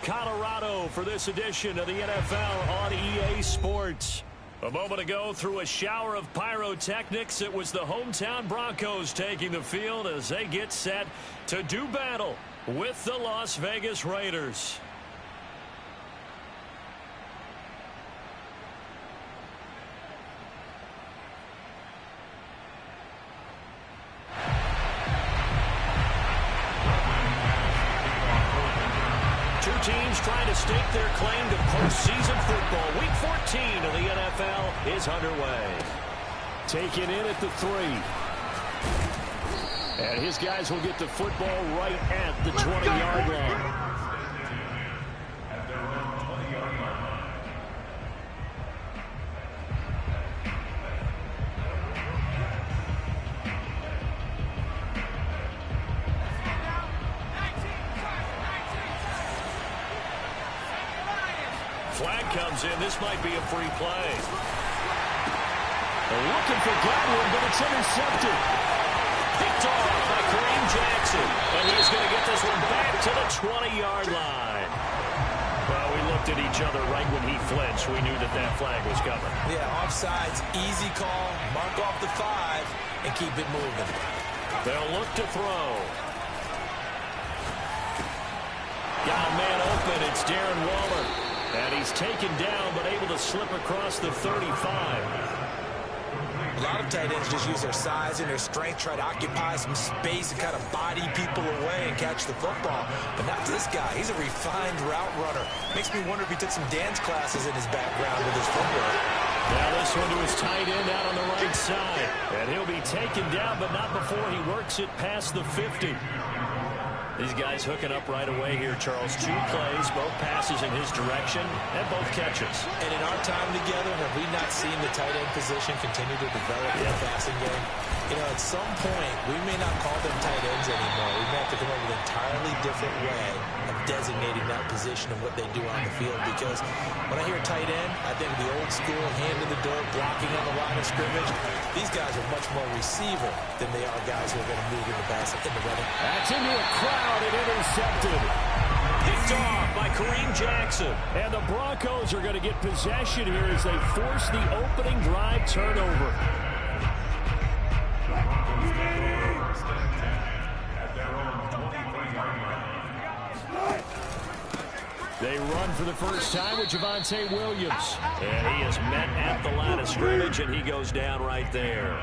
Colorado for this edition of the NFL on EA Sports. A moment ago, through a shower of pyrotechnics, it was the hometown Broncos taking the field as they get set to do battle with the Las Vegas Raiders. Two teams trying to stake their claim to postseason football. Week 14 of the NFL is underway. Taken in at the 3. And his guys will get the football right at the 20-yard line. Flag comes in. This might be a free play. They're looking for Godwin, but it's intercepted. Picked off by Kareem Jackson. And he's going to get this one back to the 20-yard line. Well, we looked at each other right when he flinched. We knew that that flag was coming. Yeah, offsides, easy call. Mark off the 5 and keep it moving. They'll look to throw. Got a man open. It's Darren Waller. And he's taken down, but able to slip across the 35. A lot of tight ends just use their size and their strength, try to occupy some space and kind of body people away and catch the football. But not this guy. He's a refined route runner. Makes me wonder if he took some dance classes in his background with his footwork. Now this one to his tight end out on the right side. And he'll be taken down, but not before he works it past the 50. These guys hooking up right away here, Charles. 2 plays, both passes in his direction, and both catches. And in our time together, have we not seen the tight end position continue to develop in the passing game? You know, at some point, we may not call them tight ends anymore. We may have to come up with an entirely different way of designating that position and what they do on the field. Because when I hear tight end, I think of the old school, hand in the dirt, blocking on the line of scrimmage. These guys are much more receiver than they are guys who are going to move in the basket in the running. That's into a crowd and intercepted. Picked off by Kareem Jackson. And the Broncos are going to get possession here as they force the opening drive turnover. They run for the first time with Javonte Williams. And he is met at the line of scrimmage, and he goes down right there.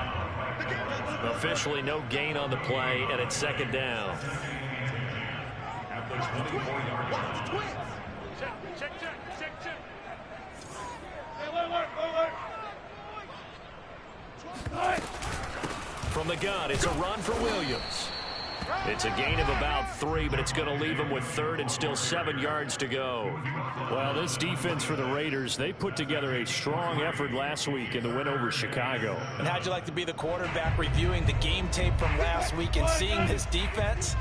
Officially no gain on the play, and it's second down. From the gun, it's a run for Williams. It's a gain of about 3, but it's going to leave him with 3rd and still 7 yards to go. Well, this defense for the Raiders, they put together a strong effort last week in the win over Chicago. And how'd you like to be the quarterback reviewing the game tape from last week and seeing this defense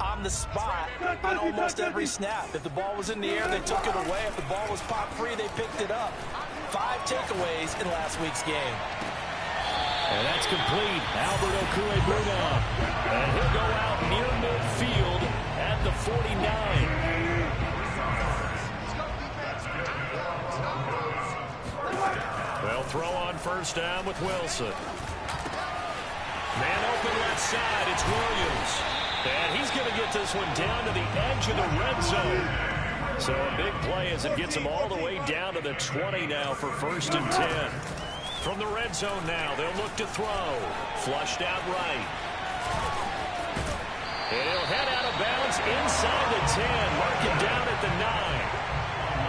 on the spot on almost every snap? If the ball was in the air, they took it away. If the ball was pop free, they picked it up. 5 takeaways in last week's game. And that's complete. Albert Okwuegbunam. And he'll go out near midfield at the 49. They'll throw on first down with Wilson. Man open left side. It's Williams. And he's going to get this one down to the edge of the red zone. So a big play as it gets him all the way down to the 20 now for 1st and 10. From the red zone now, they'll look to throw. Flushed out right. And he'll head out of bounds inside the 10. Mark him down at the 9.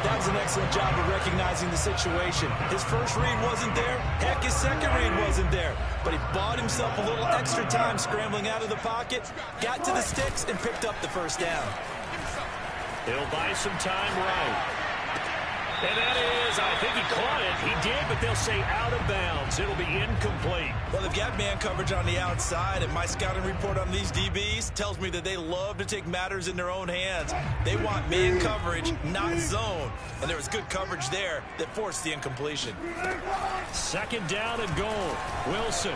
That was an excellent job of recognizing the situation. His first read wasn't there. Heck, his second read wasn't there. But he bought himself a little extra time scrambling out of the pocket, got to the sticks, and picked up the first down. He'll buy some time right. And that is, I think he caught it. He did, but they'll say out of bounds. It'll be incomplete. Well, they've got man coverage on the outside, and my scouting report on these DBs tells me that they love to take matters in their own hands. They want man coverage, not zone. And there was good coverage there that forced the incompletion. Second down and goal. Wilson.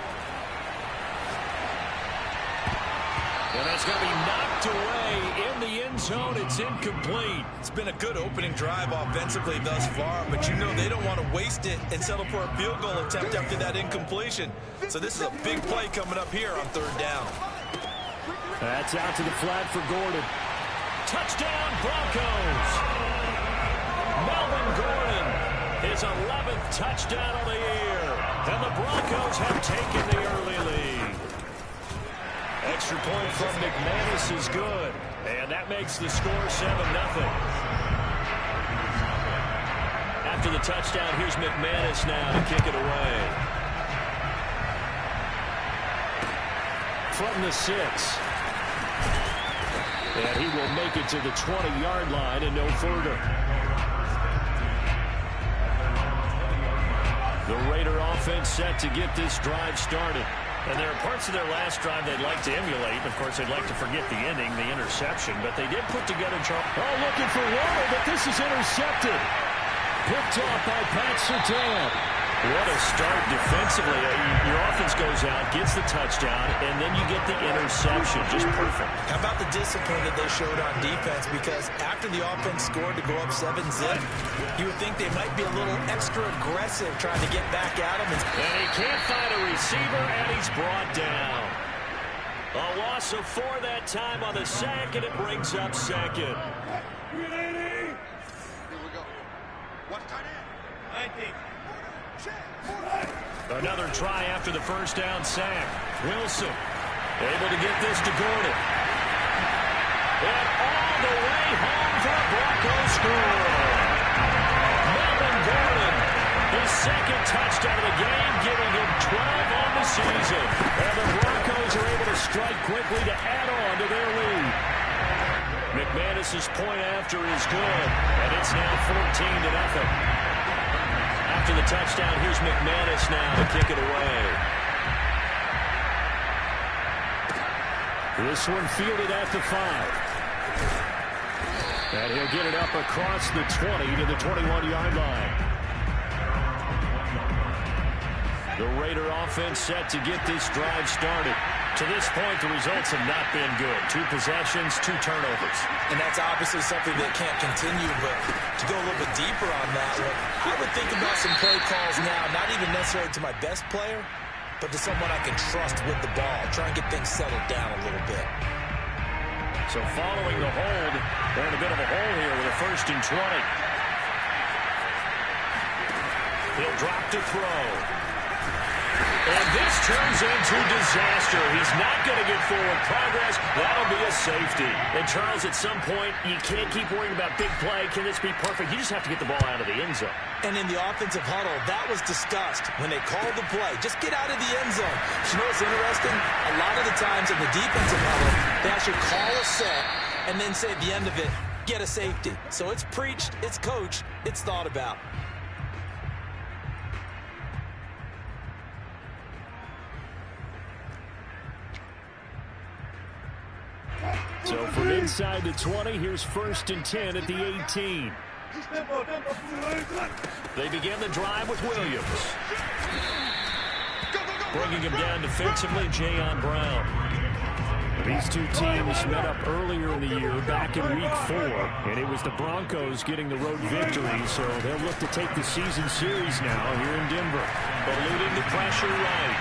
And that's going to be knocked away in the end zone. It's incomplete. It's been a good opening drive offensively thus far, but you know they don't want to waste it and settle for a field goal attempt after that incompletion. So this is a big play coming up here on third down. That's out to the flat for Gordon. Touchdown, Broncos. Melvin Gordon, his 11th touchdown of the year. And the Broncos have taken the early lead. Extra point from McManus is good. And that makes the score 7-0. After the touchdown, here's McManus now to kick it away. From the 6. And he will make it to the 20-yard line and no further. The Raider offense set to get this drive started. And there are parts of their last drive they'd like to emulate. Of course, they'd like to forget the ending, the interception. But they did put together Charles. Oh, looking for Waddle, but this is intercepted. Picked off by Pat Surtain. What a start defensively. Your offense goes out, gets the touchdown, and then you get the interception. Just perfect. How about the discipline that they showed on defense? Because after the offense scored to go up 7-0, you would think they might be a little extra aggressive trying to get back at him. And he can't find a receiver, and he's brought down. A loss of 4 that time on the sack, and it brings up second. Here we go. What's tight end? 19. Another try after the first down sack. Wilson able to get this to Gordon. And all the way home for a Broncos score. Melvin Gordon, his second touchdown of the game, giving him 12 on the season. And the Broncos are able to strike quickly to add on to their lead. McManus's point after is good, and it's now 14-0. After the touchdown, here's McManus now to kick it away. This one fielded at the 5. And he'll get it up across the 20 to the 21-yard line. The Raider offense set to get this drive started. To this point, the results have not been good. 2 possessions, 2 turnovers. And that's obviously something that can't continue, but to go a little bit deeper on that one, I would think about some play calls now, not even necessarily to my best player, but to someone I can trust with the ball. Try and get things settled down a little bit. So following the hold, they're in a bit of a hole here with a 1st and 20. He'll drop to throw. And this turns into disaster. He's not going to get forward progress. That'll be a safety. And, Charles, at some point, you can't keep worrying about big play. Can this be perfect? You just have to get the ball out of the end zone. And in the offensive huddle, that was discussed when they called the play. Just get out of the end zone. You know what's interesting? A lot of the times in the defensive huddle, they actually call a set and then say at the end of it, get a safety. So it's preached, it's coached, it's thought about. So from inside the 20, here's 1st and 10 at the 18. They begin the drive with Williams. Bringing him down defensively, Jayon Brown. These two teams met up earlier in the year, back in Week 4, and it was the Broncos getting the road victory, so they'll look to take the season series now here in Denver. Eluding the pressure right.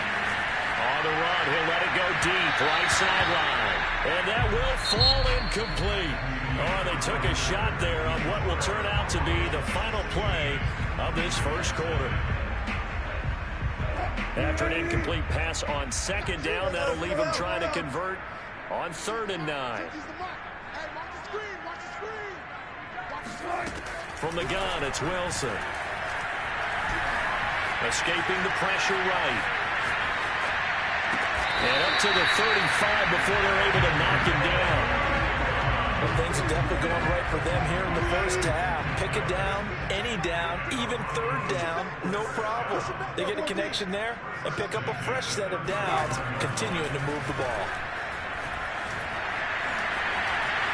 On the run, he'll let it go deep, right sideline. And that will fall incomplete. Oh, they took a shot there on what will turn out to be the final play of this first quarter. After an incomplete pass on 2nd down, that'll leave him trying to convert on 3rd and 9. From the gun, it's Wilson. Escaping the pressure right. And up to the 35 before they're able to knock him down. Well, things are definitely going right for them here in the first half. Pick it down, any down, even 3rd down, no problem. They get a connection there and pick up a fresh set of downs, continuing to move the ball.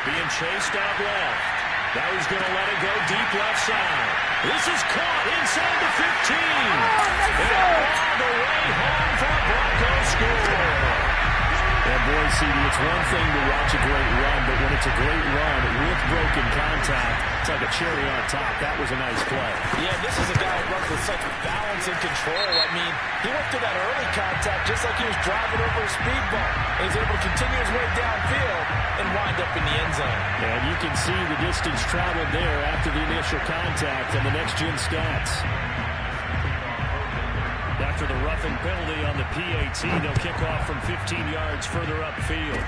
Being chased out left. Now he's going to let it go deep left side. This is caught inside the 15. And all the way home for a Broncos score. And boy, CD, it's one thing to watch a great run, but when it's a great run with broken contact, it's like a cherry on top. That was a nice play. Yeah, this is a guy who runs with such balance and control. I mean, he went through that early contact just like he was driving over a speed bump. And he's able to continue his way downfield and wind up in the end zone. And you can see the distance traveled there after the initial contact on the next-gen stats. After the roughing penalty on the PAT, they'll kick off from 15 yards further upfield.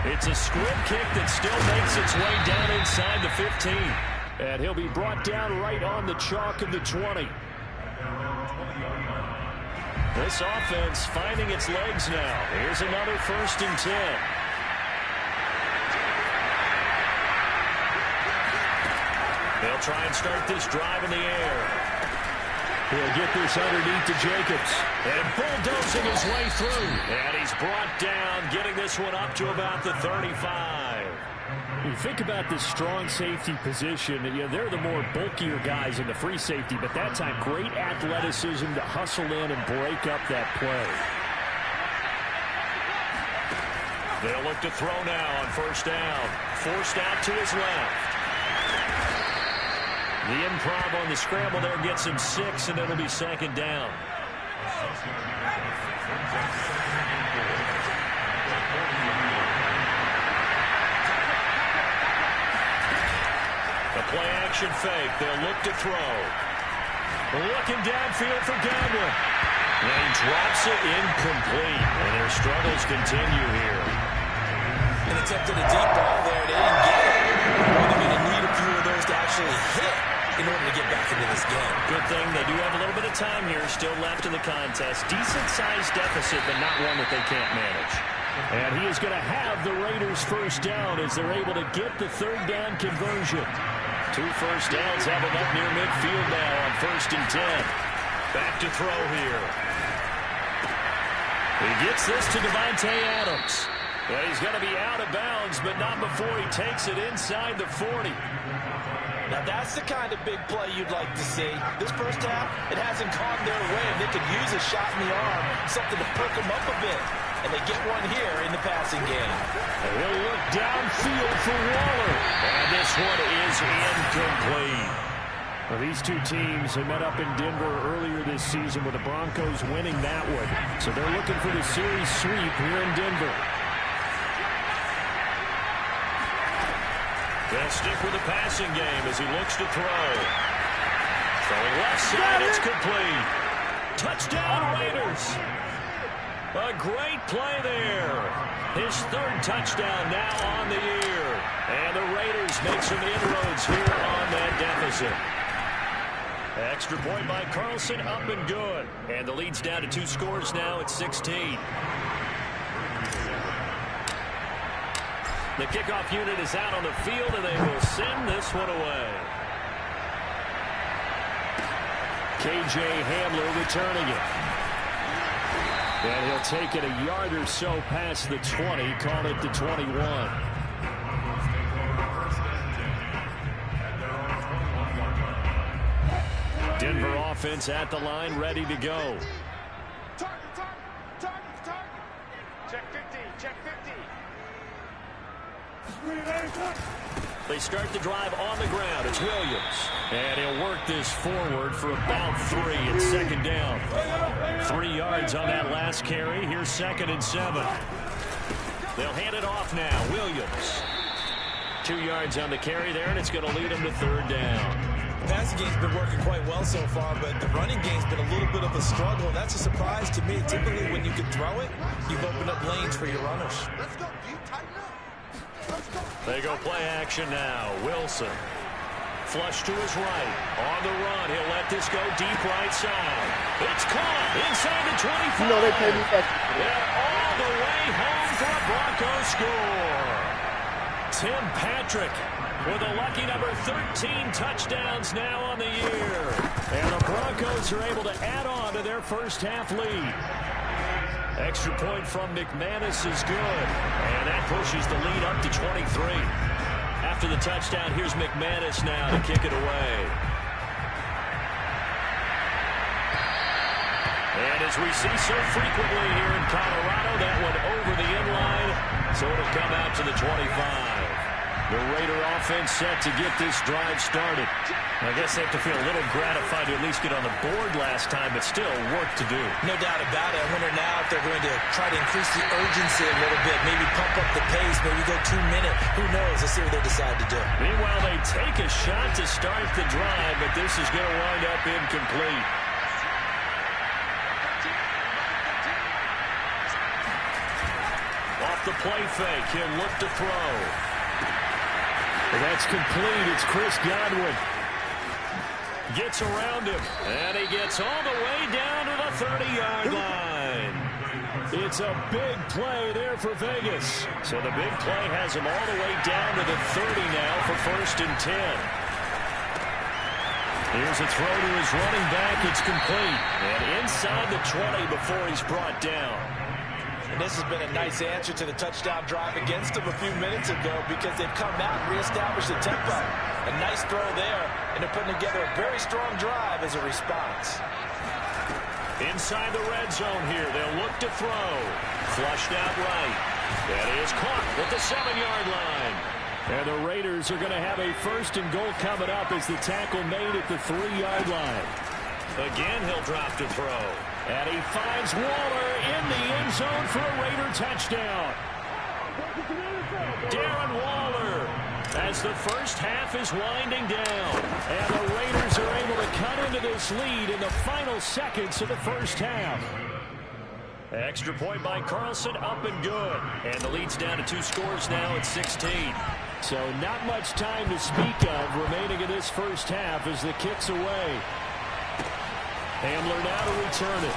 It's a squib kick that still makes its way down inside the 15. And he'll be brought down right on the chalk of the 20. This offense finding its legs now. Here's another 1st and 10. They'll try and start this drive in the air. He'll get this underneath to Jacobs. And bulldozing his way through. And he's brought down, getting this one up to about the 35. You think about this strong safety position, they're the more bulkier guys in the free safety, but that time great athleticism to hustle in and break up that play. They'll look to throw now on 1st down. Forced out to his left. The improv on the scramble there gets him 6, and it'll be 2nd down. The play-action fake. They'll look to throw. Looking downfield for Gamble. And he drops it incomplete, and their struggles continue here. And attempted a deep ball there. They didn't get it. They're going to need a few of those to actually hit in order to get back into this game. Good thing they do have a little bit of time here still left in the contest. Decent-sized deficit, but not one that they can't manage. And he is going to have the Raiders 1st down as they're able to get the 3rd down conversion. 2 first downs have him up near midfield now on 1st and 10. Back to throw here. He gets this to Devontae Adams. Well, he's going to be out of bounds, but not before he takes it inside the 40. Now, that's the kind of big play you'd like to see. This first half, it hasn't gone their way, and they could use a shot in the arm, something to perk them up a bit. And they get one here in the passing game. And he'll look downfield for Waller. And this one is incomplete. Well, these two teams have met up in Denver earlier this season with the Broncos winning that one. So they're looking for the series sweep here in Denver. They'll stick with the passing game as he looks to throw. Throwing left side, it's complete. Touchdown, Raiders. A great play there. His 3rd touchdown now on the year. And the Raiders make some inroads here on that deficit. Extra point by Carlson, up and good. And the lead's down to 2 scores now at 16. The kickoff unit is out on the field, and they will send this one away. K.J. Hamler returning it. And he'll take it a yard or so past the 20, call it the 21. Denver offense at the line, ready to go. Target. Check 50, check 50. They start the drive on the ground. It's Williams. And he'll work this forward for about 3. It's 2nd down. 3 yards on that last carry. Here's 2nd and 7. They'll hand it off now. Williams. 2 yards on the carry there, and it's going to lead them to 3rd down. The passing game's been working quite well so far, but the running game's been a little bit of a struggle, and that's a surprise to me. Typically, when you can throw it, you've opened up lanes for your runners. Let's go, D. Tighten up. They go play action now. Wilson. Flush to his right. On the run. He'll let this go deep right side. It's caught inside the 25. You know they pay me back. And all the way home for a Broncos score. Tim Patrick with a lucky number 13 touchdowns now on the year. And the Broncos are able to add on to their first half lead. Extra point from McManus is good. And that pushes the lead up to 23. After the touchdown, here's McManus now to kick it away. And as we see so frequently here in Colorado, that one over the inline, so it'll come out to the 25. The Raider offense set to get this drive started. I guess they have to feel a little gratified to at least get on the board last time, but still work to do. No doubt about it. I wonder now if they're going to try to increase the urgency a little bit, maybe pump up the pace, maybe go 2 minutes. Who knows? Let's see what they decide to do. Meanwhile, they take a shot to start the drive, but this is going to wind up incomplete. Off the play fake, he'll look to throw. Well, that's complete. It's Chris Godwin. Gets around him, and he gets all the way down to the 30-yard line. It's a big play there for Vegas. So the big play has him all the way down to the 30 now for 1st and 10. Here's a throw to his running back. It's complete. And inside the 20 before he's brought down. And this has been a nice answer to the touchdown drive against them a few minutes ago because they've come out and reestablished the tempo. A nice throw there, and they're putting together a very strong drive as a response. Inside the red zone here, they'll look to throw. Flushed out right. That is caught at the 7-yard line. And the Raiders are going to have a 1st and goal coming up as the tackle made at the 3-yard line. Again, he'll drop to throw. And he finds Waller in the end zone for a Raider touchdown. Darren Waller, as the first half is winding down. And the Raiders are able to cut into this lead in the final seconds of the first half. Extra point by Carlson, up and good. And the lead's down to 2 scores now at 16. So not much time to speak of remaining in this first half as the kick's away. Hamler now to return it.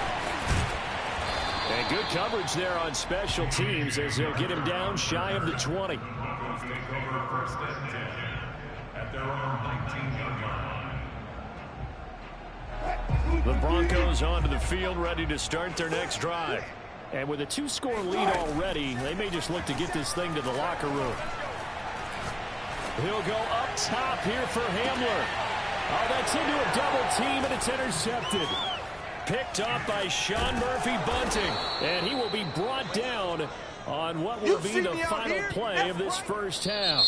And good coverage there on special teams as they'll get him down shy of the 20. The Broncos onto the field ready to start their next drive. And with a 2-score lead already, they may just look to get this thing to the locker room. He'll go up top here for Hamler. Oh, that's into a double team, and it's intercepted. Picked off by Sean Murphy-Bunting. And he will be brought down on what will be the final play of this first half.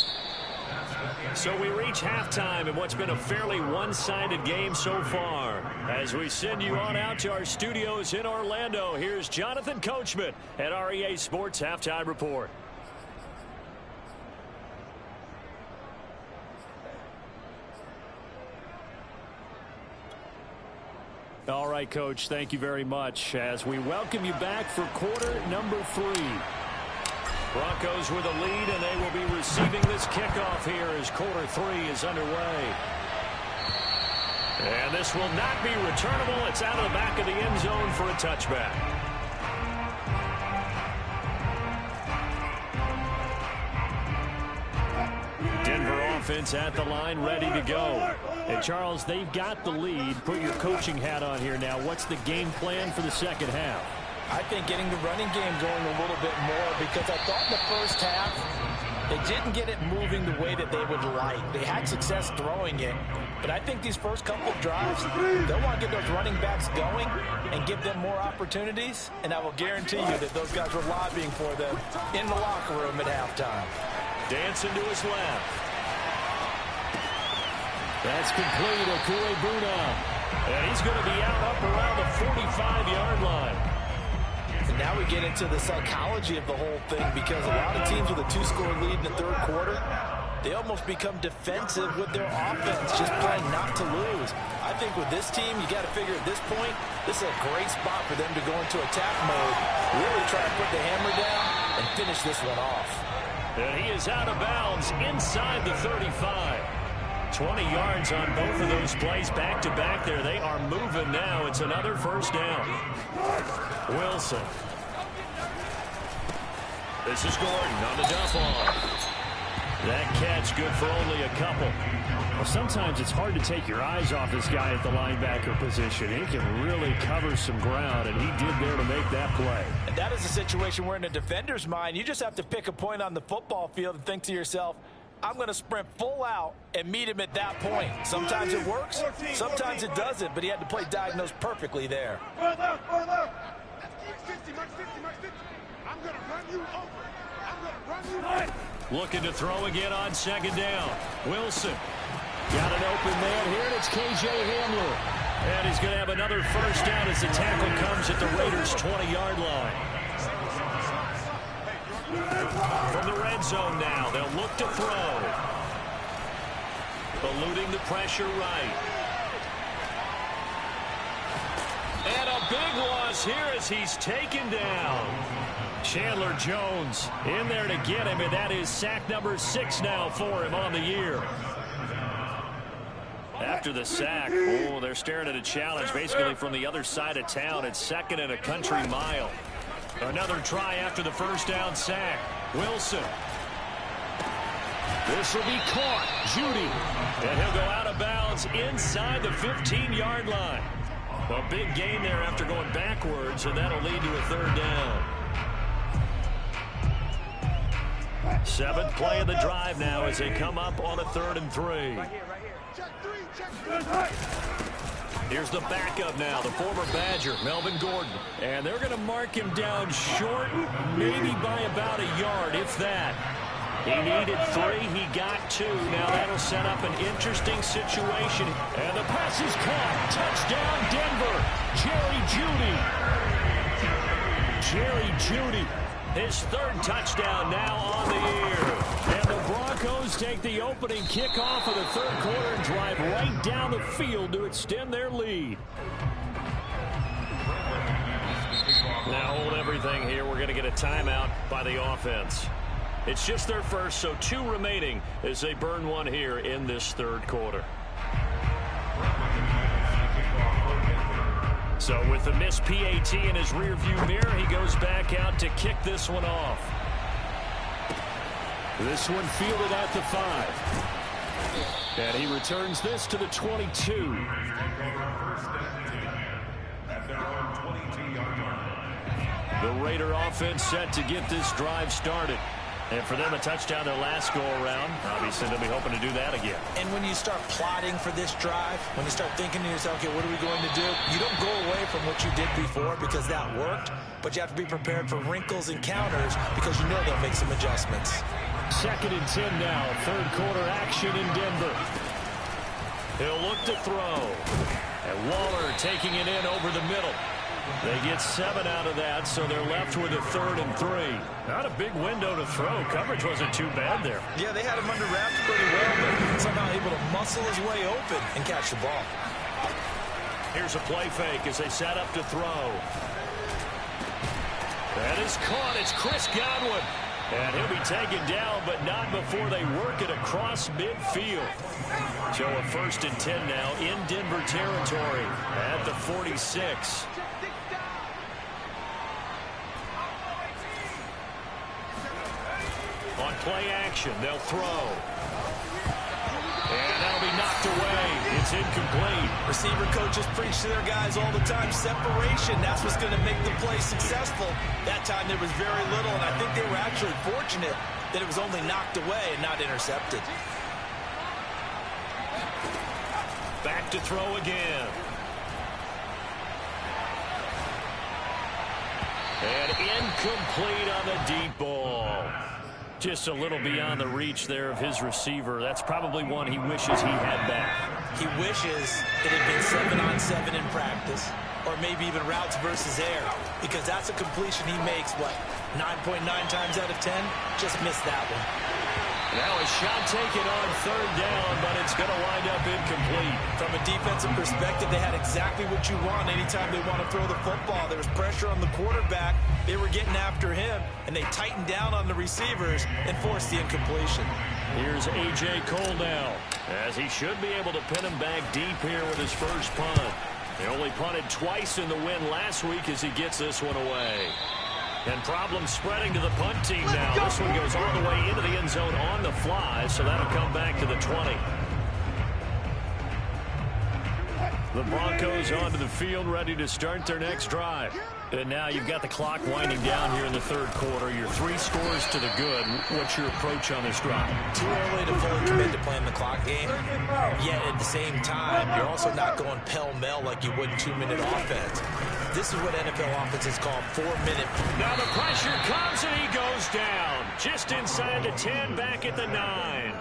So we reach halftime in what's been a fairly one-sided game so far. As we send you on out to our studios in Orlando, here's Jonathan Coachman at REA Sports Halftime Report. All right, Coach, thank you very much as we welcome you back for quarter number 3. Broncos with a lead, and they will be receiving this kickoff here as quarter 3 is underway. And this will not be returnable. It's out of the back of the end zone for a touchback. Denver offense at the line, ready to go. And, Charles, they've got the lead. Put your coaching hat on here now. What's the game plan for the second half? I think getting the running game going a little bit more because I thought in the first half they didn't get it moving the way that they would like. They had success throwing it, but I think these first couple of drives, they'll want to get those running backs going and give them more opportunities, and I will guarantee you that those guys were lobbying for them in the locker room at halftime. Dancing to his left. That's complete, Okuebuna. And he's going to be out up around the 45-yard line. And now we get into the psychology of the whole thing because a lot of teams with a 2-score lead in the third quarter, they almost become defensive with their offense, just playing not to lose. I think with this team, you got to figure at this point, this is a great spot for them to go into attack mode, really try to put the hammer down and finish this one off. And he is out of bounds inside the 35. 20 yards on both of those plays back-to-back there. They are moving now. It's another first down. Wilson. This is Gordon on the dump off. That catch good for only a couple. Well, sometimes it's hard to take your eyes off this guy at the linebacker position. He can really cover some ground, and he did there to make that play. And that is a situation where in a defender's mind, you just have to pick a point on the football field and think to yourself, I'm going to sprint full out and meet him at that point. Sometimes it works, sometimes it doesn't, but he had to play diagnose perfectly there. I'm going to run you over. I'm going to run you over. Looking to throw again on second down. Wilson got an open man here, and it's K.J. Hamler. And he's going to have another first down as the tackle comes at the Raiders' 20-yard line. From the red zone now, they'll look to throw. Eluding the pressure right. And a big loss here as he's taken down. Chandler Jones in there to get him, and that is sack number 6 now for him on the year. After the sack, they're staring at a challenge basically from the other side of town. It's 2nd and a country mile. Another try after the first down sack. Wilson. This will be caught. Judy. And he'll go out of bounds inside the 15-yard line. A big gain there after going backwards, and that'll lead to a 3rd down. 7th play of the drive now as they come up on a 3rd and 3. Here's the backup now, the former Badger, Melvin Gordon. And they're going to mark him down short, maybe by about a yard, if that. He needed 3, he got 2. Now that'll set up an interesting situation. And the pass is caught. Touchdown, Denver. Jerry Jeudy. His 3rd touchdown now on the year. And the Broncos take the opening kickoff of the 3rd quarter and drive right down the field to extend their lead. Now hold everything here. We're going to get a timeout by the offense. It's just their first, so 2 remaining as they burn one here in this 3rd quarter. So with the missed PAT in his rearview mirror, he goes back out to kick this one off. This one fielded at the 5. And he returns this to the 22. The Raider offense set to get this drive started. And for them, a touchdown their last go-around. Obviously, they'll be hoping to do that again. And when you start plotting for this drive, when you start thinking to yourself, okay, what are we going to do? You don't go away from what you did before because that worked, but you have to be prepared for wrinkles and counters because you know they'll make some adjustments. 2nd and 10 now, 3rd quarter action in Denver. He'll look to throw. And Waller taking it in over the middle. They get 7 out of that, so they're left with a 3rd and 3. Not a big window to throw. Coverage wasn't too bad there. Yeah, they had him under wraps pretty well, but somehow able to muscle his way open and catch the ball. Here's a play fake as they set up to throw. That is caught. It's Chris Godwin. And he'll be taken down, but not before they work it across midfield. So a 1st and 10 now in Denver territory at the 46. On play action, they'll throw. And that'll be knocked away. It's incomplete. Receiver coaches preach to their guys all the time. Separation, that's what's going to make the play successful. That time there was very little, and I think they were actually fortunate that it was only knocked away and not intercepted. Back to throw again. And incomplete on the deep ball. Just a little beyond the reach there of his receiver. That's probably one he wishes he had back. He wishes it had been 7-on-7 in practice, or maybe even routes versus air, because that's a completion he makes, what, 9.9 times out of 10? Just missed that one. Now a shot taken on 3rd down, but it's going to wind up incomplete. From a defensive perspective, they had exactly what you want anytime they want to throw the football. There was pressure on the quarterback. They were getting after him, and they tightened down on the receivers and forced the incompletion. Here's A.J. Cole now, as he should be able to pin him back deep here with his first punt. He only punted twice in the win last week as he gets this one away. And problems spreading to the punt team now. This one goes all the way into the end zone on the fly, so that'll come back to the 20. The Broncos onto the field ready to start their next drive. And now you've got the clock winding down here in the third quarter. You're 3 scores to the good. What's your approach on this drive? Too early to fully commit to playing the clock game. Yet at the same time, you're also not going pell-mell like you would in 2-minute offense. This is what NFL offenses call 4-minute. Now the pressure comes and he goes down. Just inside the 10, back at the 9.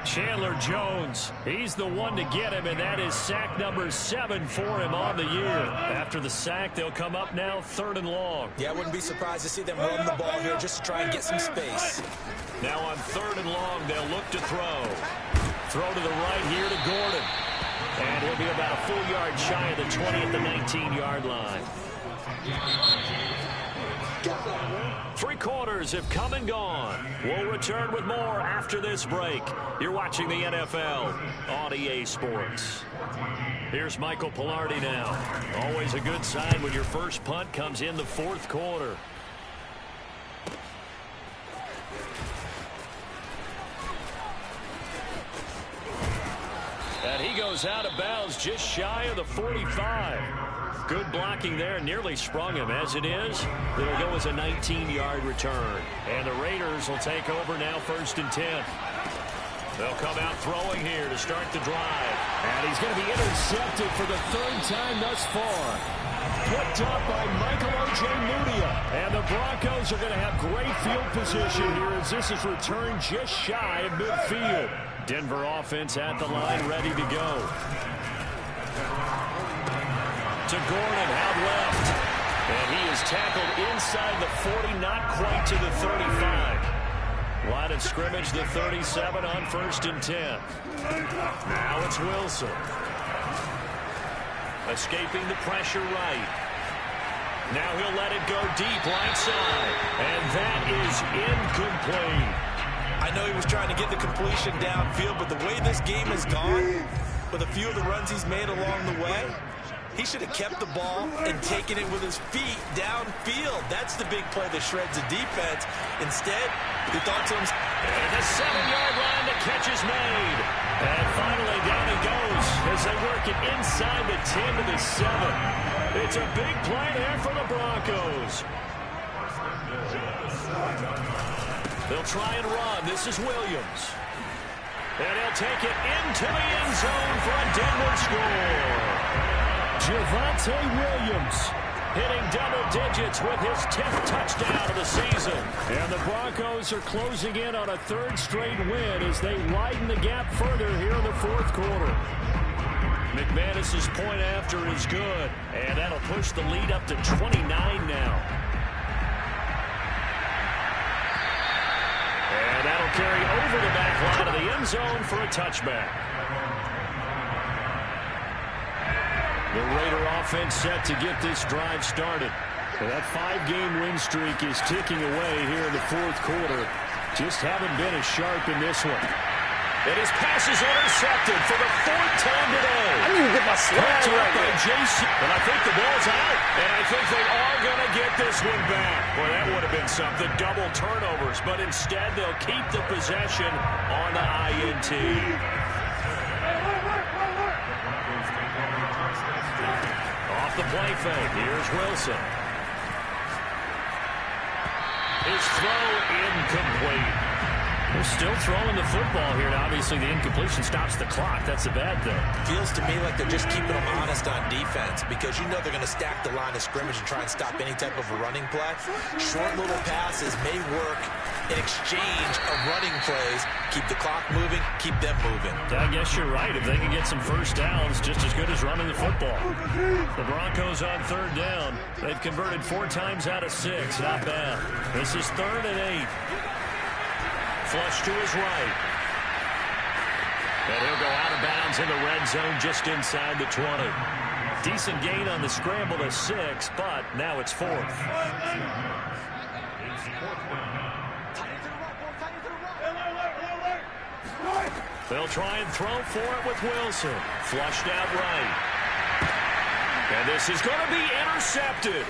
Chandler Jones, he's the one to get him, and that is sack number 7 for him on the year. After the sack, they'll come up now 3rd and long. Yeah, I wouldn't be surprised to see them run the ball here just to try and get some space. Now on 3rd and long, they'll look to throw. Throw to the right here to Gordon. And he'll be about a full yard shy of the 20 at the 19-yard line. 3 quarters have come and gone. We'll return with more after this break. You're watching the NFL on EA Sports. Here's Michael Pilardi now. Always a good sign when your first punt comes in the 4th quarter. And he goes out of bounds just shy of the 45. Good blocking there, nearly sprung him. As it is, it'll go as a 19-yard return. And the Raiders will take over now 1st and 10. They'll come out throwing here to start the drive. And he's going to be intercepted for the 3rd time thus far. Picked up by Michael Ojemudia. And the Broncos are going to have great field position here as this is returned just shy of midfield. Denver offense at the line, ready to go. To Gordon, out left. And he is tackled inside the 40, not quite to the 35. Line of scrimmage, the 37 on 1st and 10. Now it's Wilson. Escaping the pressure right. Now he'll let it go deep right side. And that is incomplete. I know he was trying to get the completion downfield, but the way this game has gone, with a few of the runs he's made along the way, he should have kept the ball and taken it with his feet downfield. That's the big play that shreds the defense. Instead, he thought to himself. And the 7-yard line, the catch is made. And finally down he goes as they work it inside the 10 to the 7. It's a big play there for the Broncos. They'll try and run. This is Williams. And he'll take it into the end zone for a Denver score. Javonte Williams hitting double digits with his 10th touchdown of the season. And the Broncos are closing in on a 3rd straight win as they widen the gap further here in the 4th quarter. McManus's point after is good, and that'll push the lead up to 29 now. And that'll carry over the back line of the end zone for a touchback. The Raider offense set to get this drive started. That 5-game win streak is ticking away here in the 4th quarter. Just haven't been as sharp in this one. And his pass is intercepted for the 4th time today. I need to get my slide right by there. Jason. And I think the ball's out. And I think they are going to get this one back. Well, that would have been something. Double turnovers. But instead, they'll keep the possession on the INT. Off the play fake. Here's Wilson. His throw incomplete. They're still throwing the football here. Now, obviously, the incompletion stops the clock. That's a bad thing. Feels to me like they're just keeping them honest on defense because you know they're going to stack the line of scrimmage and try and stop any type of a running play. Short little passes may work in exchange of running plays. Keep the clock moving, keep them moving. I guess you're right. If they can get some first downs, just as good as running the football. The Broncos on 3rd down. They've converted 4 times out of 6. Not bad. This is 3rd and 8. Flush to his right. And he'll go out of bounds in the red zone just inside the 20. Decent gain on the scramble to 6, but now it's 4th. They'll try and throw for it with Wilson. Flushed out right. And this is going to be intercepted.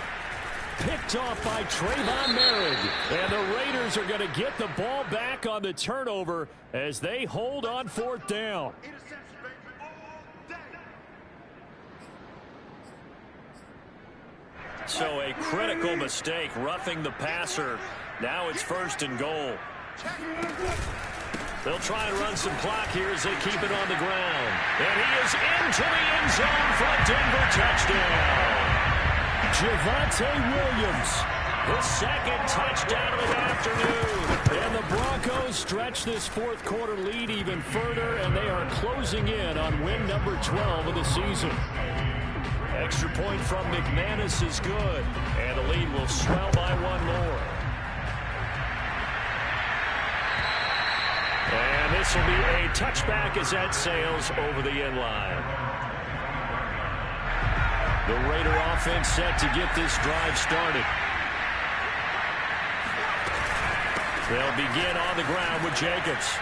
Picked off by Trayvon Merrick. And the Raiders are going to get the ball back on the turnover as they hold on 4th down. So a critical mistake, roughing the passer. Now it's 1st and goal. They'll try and run some clock here as they keep it on the ground. And he is into the end zone for a Denver touchdown. Javonte Williams, his 2nd touchdown of the afternoon. And the Broncos stretch this 4th quarter lead even further, and they are closing in on win number 12 of the season. Extra point from McManus is good, and the lead will swell by 1 more. And this will be a touchback as that sails over the end line. The Raider offense set to get this drive started. They'll begin on the ground with Jacobs.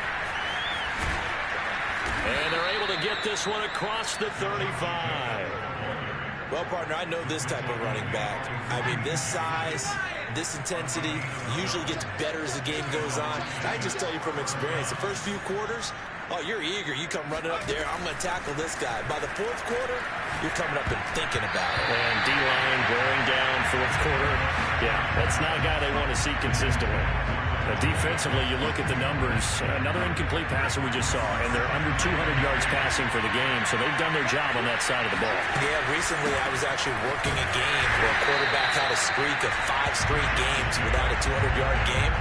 And they're able to get this one across the 35. Well, partner, I know this type of running back. I mean, this size, this intensity usually gets better as the game goes on. I just tell you from experience, the first few quarters, oh, you're eager. You come running up there, I'm going to tackle this guy. By the 4th quarter, you're coming up and thinking about it. And D-line wearing down 4th quarter. Yeah, that's not a guy they want to see consistently. Defensively, you look at the numbers. Another incomplete passer we just saw, and they're under 200 yards passing for the game, so they've done their job on that side of the ball. Yeah, recently I was actually working a game where a quarterback had a streak of 5 straight games without a 200-yard game,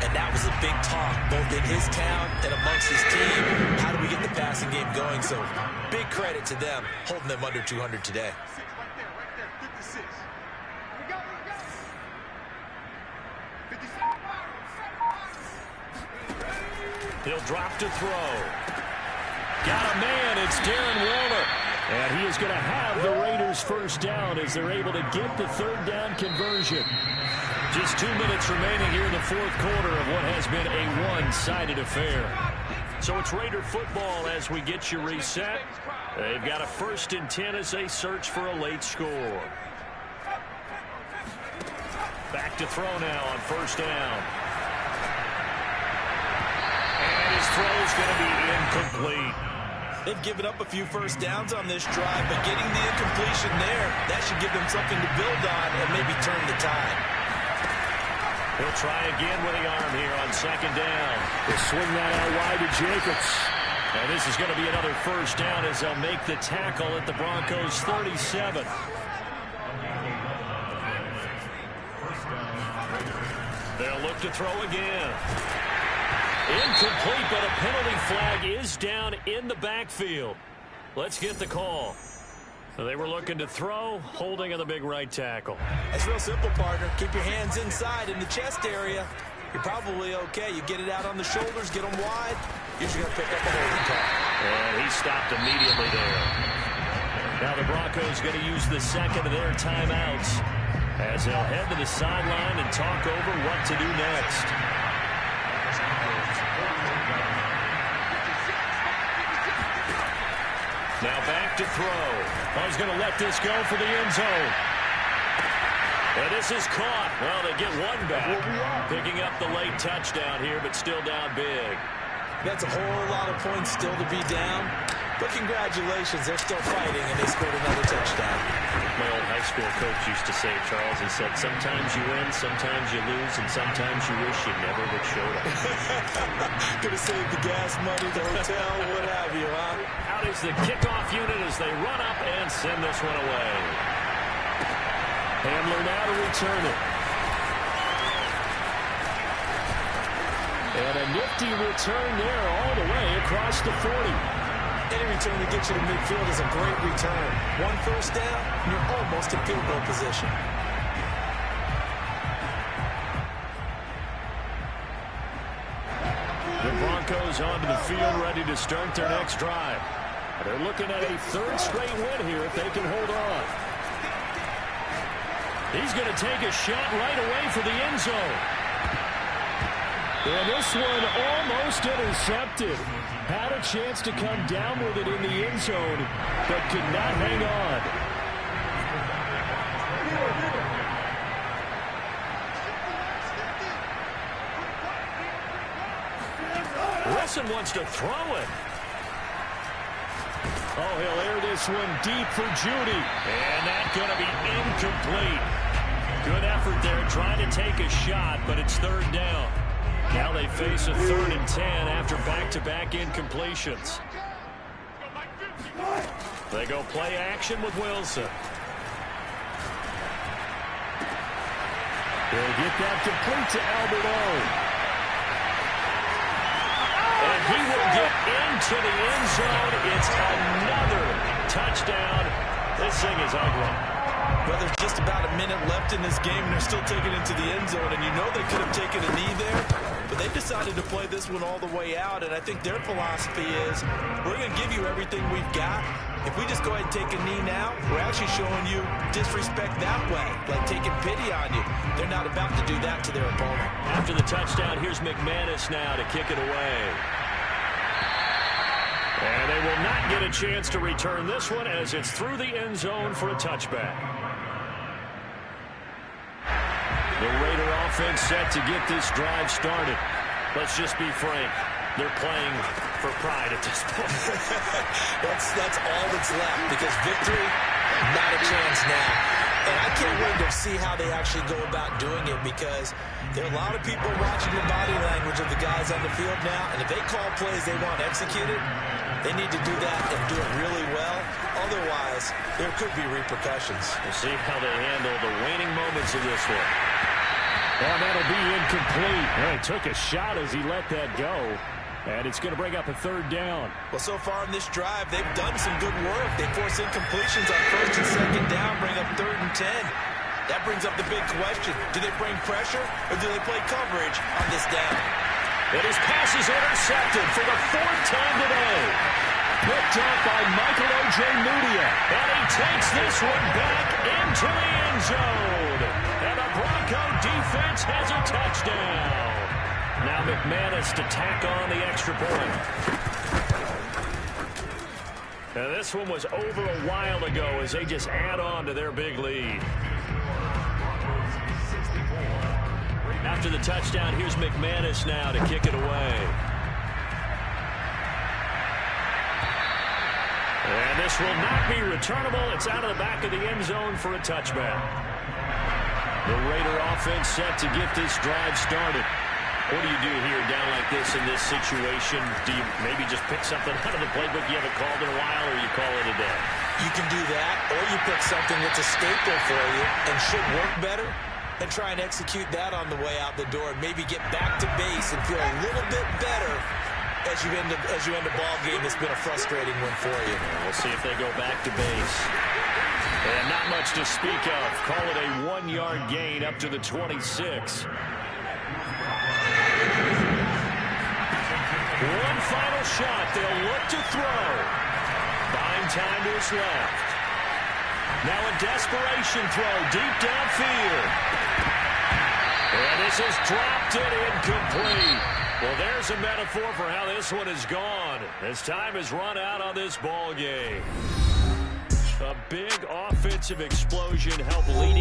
and that was a big talk, both in his town and amongst his team. How do we get the passing game going? So big credit to them, holding them under 200 today. Right there, 56. Here we go. 56. He'll drop to throw. Got a man. It's Darren Waller. And he is going to have the Raiders' 1st down as they're able to get the 3rd down conversion. Just 2 minutes remaining here in the 4th quarter of what has been a one-sided affair. So it's Raider football as we get you reset. They've got a 1st and 10 as they search for a late score. Back to throw now on 1st down. And his throw is going to be incomplete. They've given up a few 1st downs on this drive, but getting the incompletion there, that should give them something to build on and maybe turn the tide. He'll try again with the arm here on 2nd down. He'll swing that out wide to Jacobs. And this is going to be another 1st down as they'll make the tackle at the Broncos' 37. They'll look to throw again. Incomplete, but a penalty flag is down in the backfield. Let's get the call. They were looking to throw, holding on the big right tackle. It's real simple, partner. Keep your hands inside in the chest area. You're probably okay. You get it out on the shoulders, get them wide. Usually going to pick up a holding call. And he stopped immediately there. Now the Broncos going to use the 2nd of their timeouts as they'll head to the sideline and talk over what to do next. Now back to throw. Oh, he's going to let this go for the end zone. And this is caught. Well, they get one back. Picking up the late touchdown here, but still down big. That's a whole lot of points still to be down. But congratulations, they're still fighting, and they scored another touchdown. My old high school coach used to say, Charles, he said, sometimes you win, sometimes you lose, and sometimes you wish you never would show up. Could have saved the gas money, the hotel, what have you, huh? Out is the kickoff unit as they run up and send this one away. Hamler now to return it. And a nifty return there all the way across the 40. Any return that gets you to midfield is a great return. 1 1st down, and you're almost in field goal position. The Broncos onto the field ready to start their next drive. They're looking at a 3rd straight win here if they can hold on. He's going to take a shot right away for the end zone. And this one almost intercepted. Had a chance to come down with it in the end zone, but could not hang on. Wilson wants to throw it. Oh, he'll air this one deep for Judy. And that's going to be incomplete. Good effort there trying to take a shot, but it's third down. Now they face a 3rd and 10 after back-to-back incompletions. They go play action with Wilson. He'll get that complete to Albert O. And he will get into the end zone. It's another touchdown. This thing is ugly. Well, there's just about a minute left in this game, and they're still taking it to the end zone. And you know they could have taken a knee there, but they decided to play this one all the way out. And I think their philosophy is, we're going to give you everything we've got. If we just go ahead and take a knee now, we're actually showing you disrespect that way, like taking pity on you. They're not about to do that to their opponent. After the touchdown, here's McManus now to kick it away. And they will not get a chance to return this one as it's through the end zone for a touchback. The Raider offense set to get this drive started. Let's just be frank. They're playing for pride at this point. That's all that's left, because victory, not a chance now. And I can't wait to see how they actually go about doing it, because there are a lot of people watching the body language of the guys on the field now, and if they call plays they want executed, they need to do that and do it really well. Otherwise, there could be repercussions. We'll see how they handle the waning moments of this one. Well, that'll be incomplete. Well, he took a shot as he let that go. And it's going to bring up a 3rd down. Well, so far in this drive, they've done some good work. They force incompletions on 1st and 2nd down, bring up 3rd and 10. That brings up the big question. Do they bring pressure, or do they play coverage on this down? And his pass is intercepted for the 4th time today. Picked up by Michael Ojemudia. And he takes this one back into the end zone. And the Bronco defense has a touchdown. Now McManus to tack on the extra point. Now this one was over a while ago as they just add on to their big lead. After the touchdown, here's McManus now to kick it away. And this will not be returnable. It's out of the back of the end zone for a touchback. The Raider offense set to get this drive started. What do you do here down like this in this situation? Do you maybe just pick something out of the playbook you haven't called in a while, or you call it a day? You can do that, or you pick something that's a staple for you and should work better, and try and execute that on the way out the door, and maybe get back to base and feel a little bit better as you end a ball game that's been a frustrating one for you. We'll see if they go back to base. And not much to speak of. Call it a 1-yard gain up to the 26. One final shot. They'll look to throw. Buying time to his left. Now a desperation throw deep downfield. And this is dropped it incomplete. Well, there's a metaphor for how this one is gone. As time has run out on this ball game. A big offensive explosion helped lead